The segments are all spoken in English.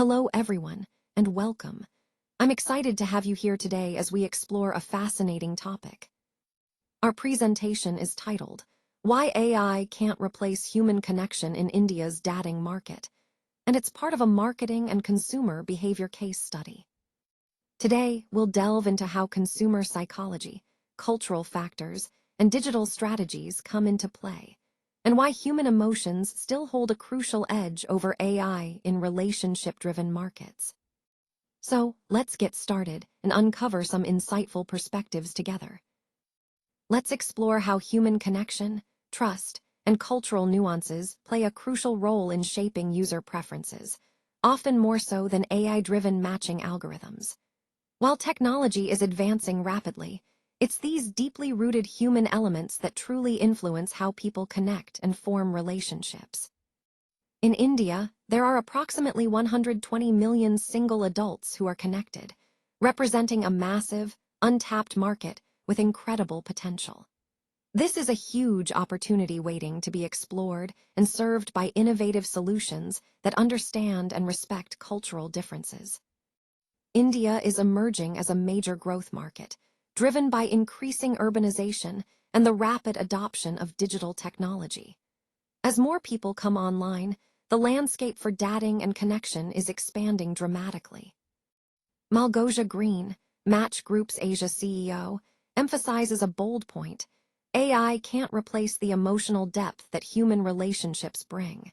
Hello everyone, and welcome. I'm excited to have you here today as we explore a fascinating topic. Our presentation is titled, Why AI Can't Replace Human Connection in India's Dating Market, and it's part of a marketing and consumer behavior case study. Today, we'll delve into how consumer psychology, cultural factors, and digital strategies come into play, and why human emotions still hold a crucial edge over AI in relationship-driven markets. So, let's get started and uncover some insightful perspectives together. Let's explore how human connection, trust, and cultural nuances play a crucial role in shaping user preferences, often more so than AI-driven matching algorithms. While technology is advancing rapidly, it's these deeply rooted human elements that truly influence how people connect and form relationships. In India, there are approximately 120 million single adults who are connected, representing a massive, untapped market with incredible potential. This is a huge opportunity waiting to be explored and served by innovative solutions that understand and respect cultural differences. India is emerging as a major growth market, driven by increasing urbanization and the rapid adoption of digital technology. As more people come online, the landscape for dating and connection is expanding dramatically. Malgosia Green, Match Group's Asia CEO, emphasizes a bold point: AI can't replace the emotional depth that human relationships bring.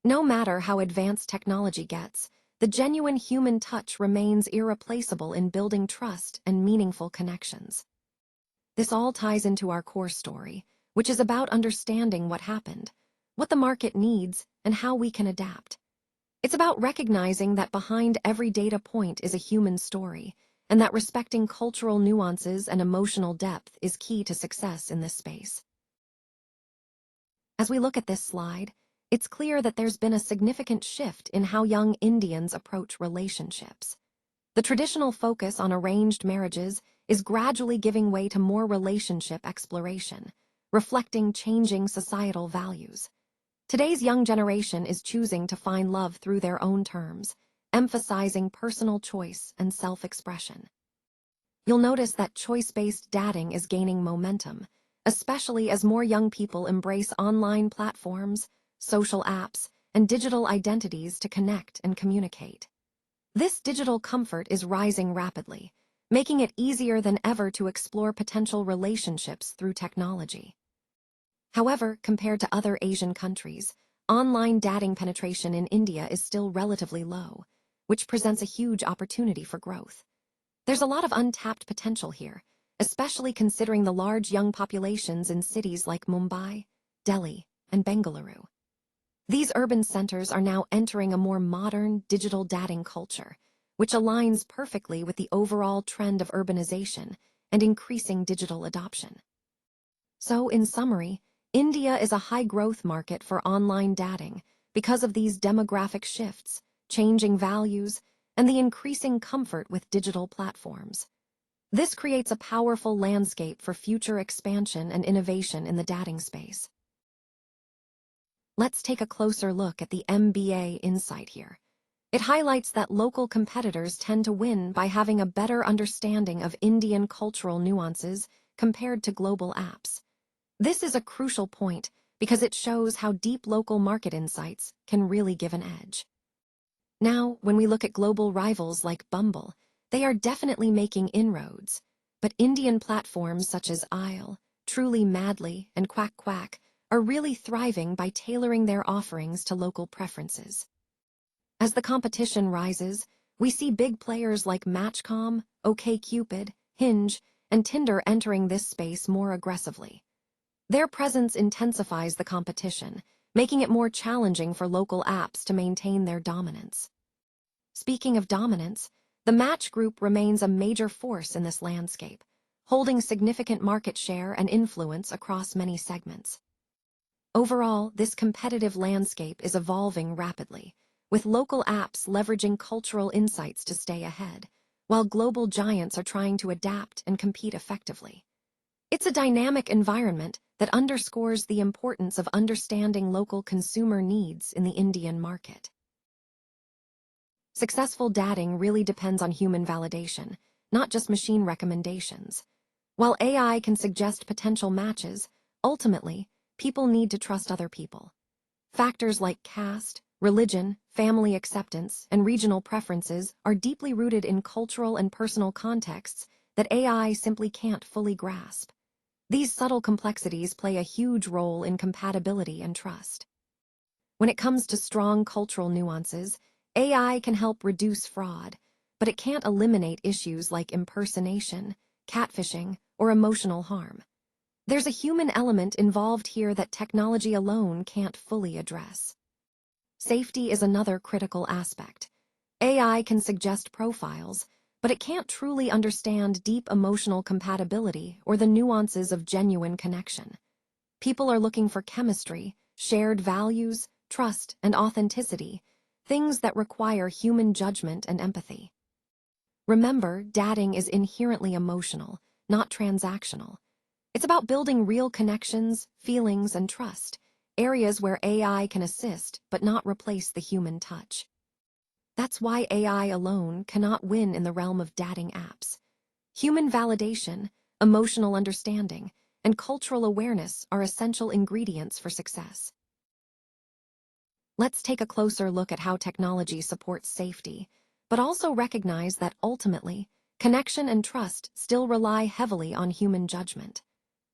No matter how advanced technology gets, the genuine human touch remains irreplaceable in building trust and meaningful connections. This all ties into our core story, which is about understanding what happened, what the market needs, and how we can adapt. It's about recognizing that behind every data point is a human story, and that respecting cultural nuances and emotional depth is key to success in this space. As we look at this slide, it's clear that there's been a significant shift in how young Indians approach relationships. The traditional focus on arranged marriages is gradually giving way to more relationship exploration, reflecting changing societal values. Today's young generation is choosing to find love through their own terms, emphasizing personal choice and self-expression. You'll notice that choice-based dating is gaining momentum, especially as more young people embrace online platforms, social apps, and digital identities to connect and communicate. This digital comfort is rising rapidly, making it easier than ever to explore potential relationships through technology. However, compared to other Asian countries, online dating penetration in India is still relatively low, which presents a huge opportunity for growth. There's a lot of untapped potential here, especially considering the large young populations in cities like Mumbai, Delhi, and Bengaluru. These urban centers are now entering a more modern, digital dating culture, which aligns perfectly with the overall trend of urbanization and increasing digital adoption. So, in summary, India is a high-growth market for online dating because of these demographic shifts, changing values, and the increasing comfort with digital platforms. This creates a powerful landscape for future expansion and innovation in the dating space. Let's take a closer look at the MBA insight here. It highlights that local competitors tend to win by having a better understanding of Indian cultural nuances compared to global apps. This is a crucial point because it shows how deep local market insights can really give an edge. Now, when we look at global rivals like Bumble, they are definitely making inroads, but Indian platforms such as Aisle, Truly Madly, and Quack Quack are really thriving by tailoring their offerings to local preferences. As the competition rises, we see big players like Match.com, OkCupid, Hinge, and Tinder entering this space more aggressively. Their presence intensifies the competition, making it more challenging for local apps to maintain their dominance. Speaking of dominance, the Match Group remains a major force in this landscape, holding significant market share and influence across many segments. Overall, this competitive landscape is evolving rapidly, with local apps leveraging cultural insights to stay ahead, while global giants are trying to adapt and compete effectively. It's a dynamic environment that underscores the importance of understanding local consumer needs in the Indian market. Successful dating really depends on human validation, not just machine recommendations. While AI can suggest potential matches, ultimately, people need to trust other people. Factors like caste, religion, family acceptance, and regional preferences are deeply rooted in cultural and personal contexts that AI simply can't fully grasp. These subtle complexities play a huge role in compatibility and trust. When it comes to strong cultural nuances, AI can help reduce fraud, but it can't eliminate issues like impersonation, catfishing, or emotional harm. There's a human element involved here that technology alone can't fully address. Safety is another critical aspect. AI can suggest profiles, but it can't truly understand deep emotional compatibility or the nuances of genuine connection. People are looking for chemistry, shared values, trust, and authenticity, things that require human judgment and empathy. Remember, dating is inherently emotional, not transactional. It's about building real connections, feelings, and trust, areas where AI can assist but not replace the human touch. That's why AI alone cannot win in the realm of dating apps. Human validation, emotional understanding, and cultural awareness are essential ingredients for success. Let's take a closer look at how technology supports safety, but also recognize that ultimately, connection and trust still rely heavily on human judgment.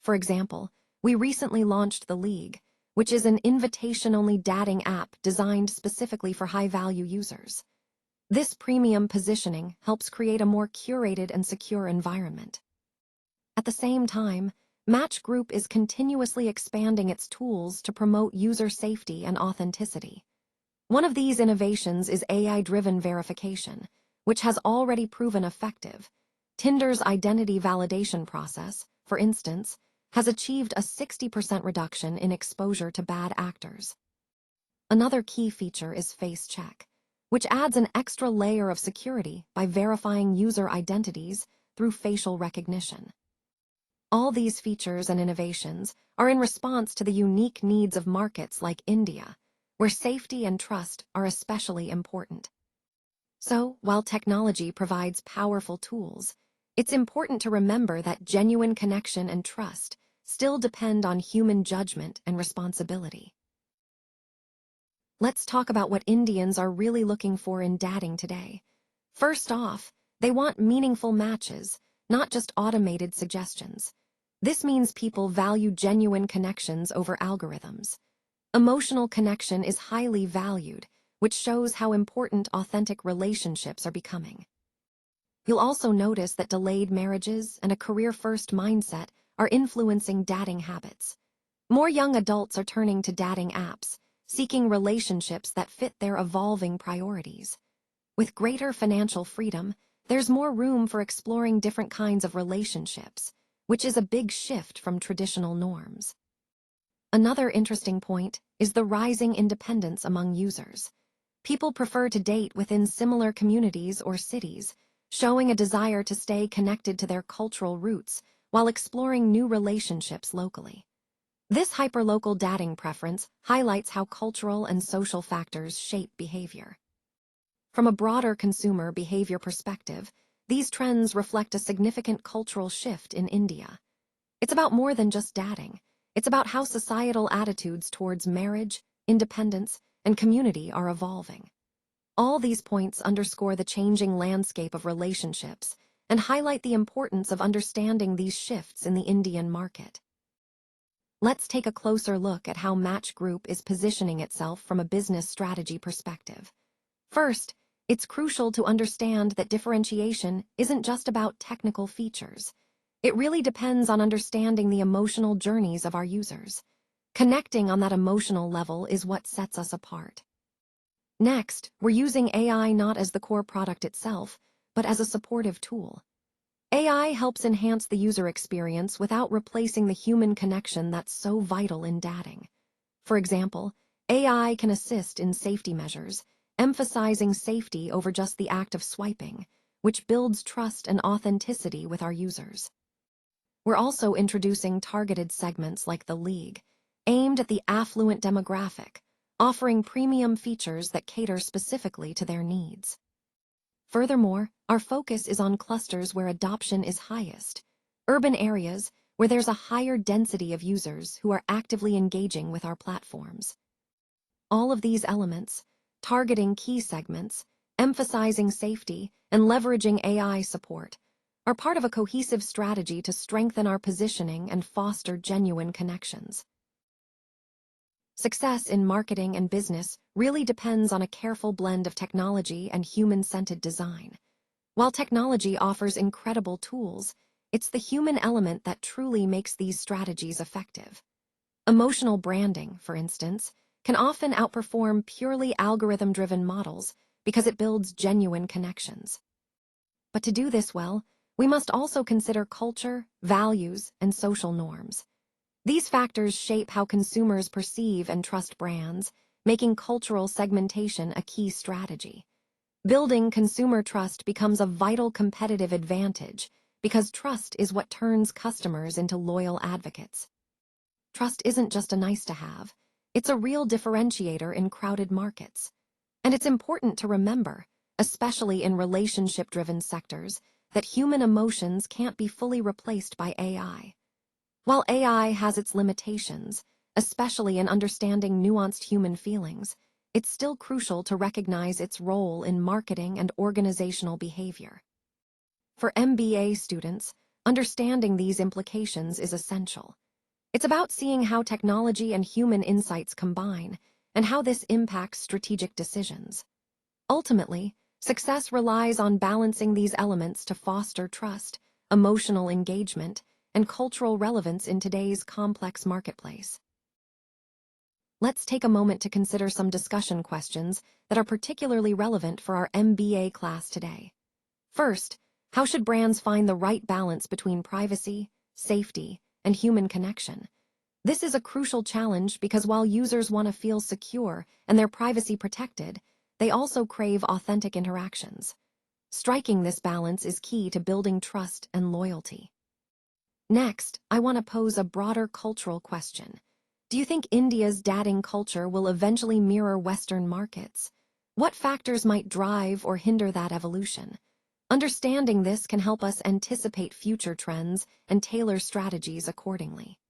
For example, we recently launched The League, which is an invitation-only dating app designed specifically for high-value users. This premium positioning helps create a more curated and secure environment. At the same time, Match Group is continuously expanding its tools to promote user safety and authenticity. One of these innovations is AI-driven verification, which has already proven effective. Tinder's identity validation process, for instance, has achieved a 60% reduction in exposure to bad actors. Another key feature is Face Check, which adds an extra layer of security by verifying user identities through facial recognition. All these features and innovations are in response to the unique needs of markets like India, where safety and trust are especially important. So, while technology provides powerful tools, it's important to remember that genuine connection and trust still depend on human judgment and responsibility. Let's talk about what Indians are really looking for in dating today. First off, they want meaningful matches, not just automated suggestions. This means people value genuine connections over algorithms. Emotional connection is highly valued, which shows how important authentic relationships are becoming. You'll also notice that delayed marriages and a career-first mindset are influencing dating habits. More young adults are turning to dating apps, seeking relationships that fit their evolving priorities. With greater financial freedom, there's more room for exploring different kinds of relationships, which is a big shift from traditional norms. Another interesting point is the rising independence among users. People prefer to date within similar communities or cities, showing a desire to stay connected to their cultural roots while exploring new relationships locally. This hyperlocal dating preference highlights how cultural and social factors shape behavior. From a broader consumer behavior perspective, these trends reflect a significant cultural shift in India. It's about more than just dating. It's about how societal attitudes towards marriage, independence, and community are evolving. All these points underscore the changing landscape of relationships and highlight the importance of understanding these shifts in the Indian market. Let's take a closer look at how Match Group is positioning itself from a business strategy perspective. First, it's crucial to understand that differentiation isn't just about technical features. It really depends on understanding the emotional journeys of our users. Connecting on that emotional level is what sets us apart. Next, we're using AI not as the core product itself, but as a supportive tool. AI helps enhance the user experience without replacing the human connection that's so vital in dating. For example, AI can assist in safety measures, emphasizing safety over just the act of swiping, which builds trust and authenticity with our users. We're also introducing targeted segments like The League, aimed at the affluent demographic, offering premium features that cater specifically to their needs. Furthermore, our focus is on clusters where adoption is highest, urban areas where there's a higher density of users who are actively engaging with our platforms. All of these elements, targeting key segments, emphasizing safety, and leveraging AI support, are part of a cohesive strategy to strengthen our positioning and foster genuine connections. Success in marketing and business really depends on a careful blend of technology and human-centered design. While technology offers incredible tools, it's the human element that truly makes these strategies effective. Emotional branding, for instance, can often outperform purely algorithm-driven models because it builds genuine connections. But to do this well, we must also consider culture, values, and social norms. These factors shape how consumers perceive and trust brands, making cultural segmentation a key strategy. Building consumer trust becomes a vital competitive advantage because trust is what turns customers into loyal advocates. Trust isn't just a nice-to-have, it's a real differentiator in crowded markets. And it's important to remember, especially in relationship-driven sectors, that human emotions can't be fully replaced by AI. While AI has its limitations, especially in understanding nuanced human feelings, it's still crucial to recognize its role in marketing and organizational behavior. For MBA students, understanding these implications is essential. It's about seeing how technology and human insights combine and how this impacts strategic decisions. Ultimately, success relies on balancing these elements to foster trust, emotional engagement, and cultural relevance in today's complex marketplace. Let's take a moment to consider some discussion questions that are particularly relevant for our MBA class today. First, how should brands find the right balance between privacy, safety, and human connection? This is a crucial challenge because while users want to feel secure and their privacy protected, they also crave authentic interactions. Striking this balance is key to building trust and loyalty. Next, I want to pose a broader cultural question. Do you think India's dating culture will eventually mirror Western markets? What factors might drive or hinder that evolution? Understanding this can help us anticipate future trends and tailor strategies accordingly.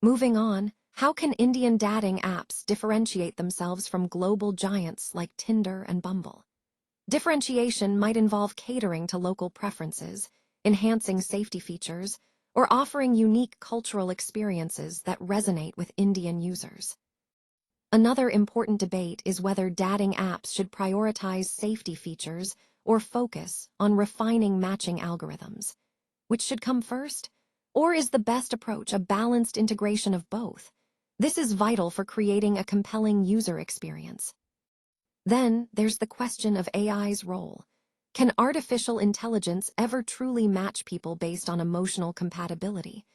Moving on, how can Indian dating apps differentiate themselves from global giants like Tinder and Bumble? Differentiation might involve catering to local preferences, enhancing safety features, or offering unique cultural experiences that resonate with Indian users. Another important debate is whether dating apps should prioritize safety features or focus on refining matching algorithms. Which should come first? Or is the best approach a balanced integration of both? This is vital for creating a compelling user experience. Then, there's the question of AI's role. Can artificial intelligence ever truly match people based on emotional compatibility?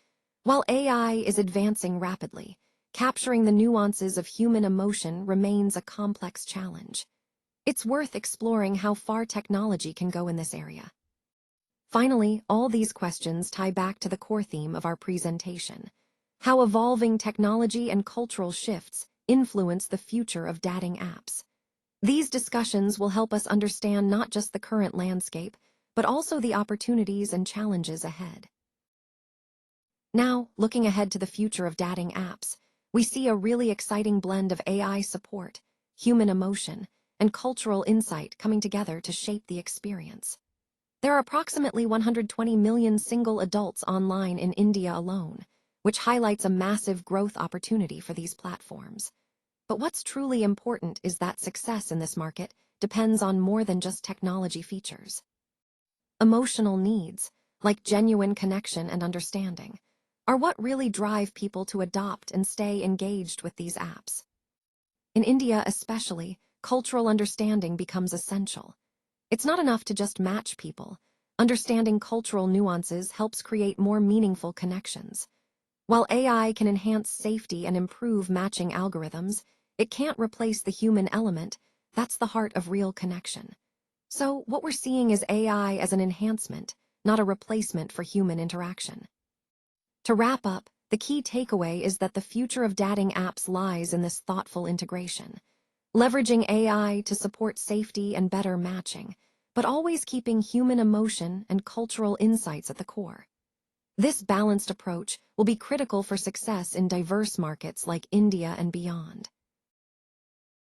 While AI is advancing rapidly, capturing the nuances of human emotion remains a complex challenge. It's worth exploring how far technology can go in this area. Finally, all these questions tie back to the core theme of our presentation: how evolving technology and cultural shifts influence the future of dating apps. These discussions will help us understand not just the current landscape, but also the opportunities and challenges ahead. Now, looking ahead to the future of dating apps, we see a really exciting blend of AI support, human emotion, and cultural insight coming together to shape the experience. There are approximately 120 million single adults online in India alone, which highlights a massive growth opportunity for these platforms. But what's truly important is that success in this market depends on more than just technology features. Emotional needs, like genuine connection and understanding, are what really drive people to adopt and stay engaged with these apps. In India especially, cultural understanding becomes essential. It's not enough to just match people. Understanding cultural nuances helps create more meaningful connections. While AI can enhance safety and improve matching algorithms, it can't replace the human element. That's the heart of real connection. So, what we're seeing is AI as an enhancement, not a replacement for human interaction. To wrap up, the key takeaway is that the future of dating apps lies in this thoughtful integration, leveraging AI to support safety and better matching, but always keeping human emotion and cultural insights at the core. This balanced approach will be critical for success in diverse markets like India and beyond.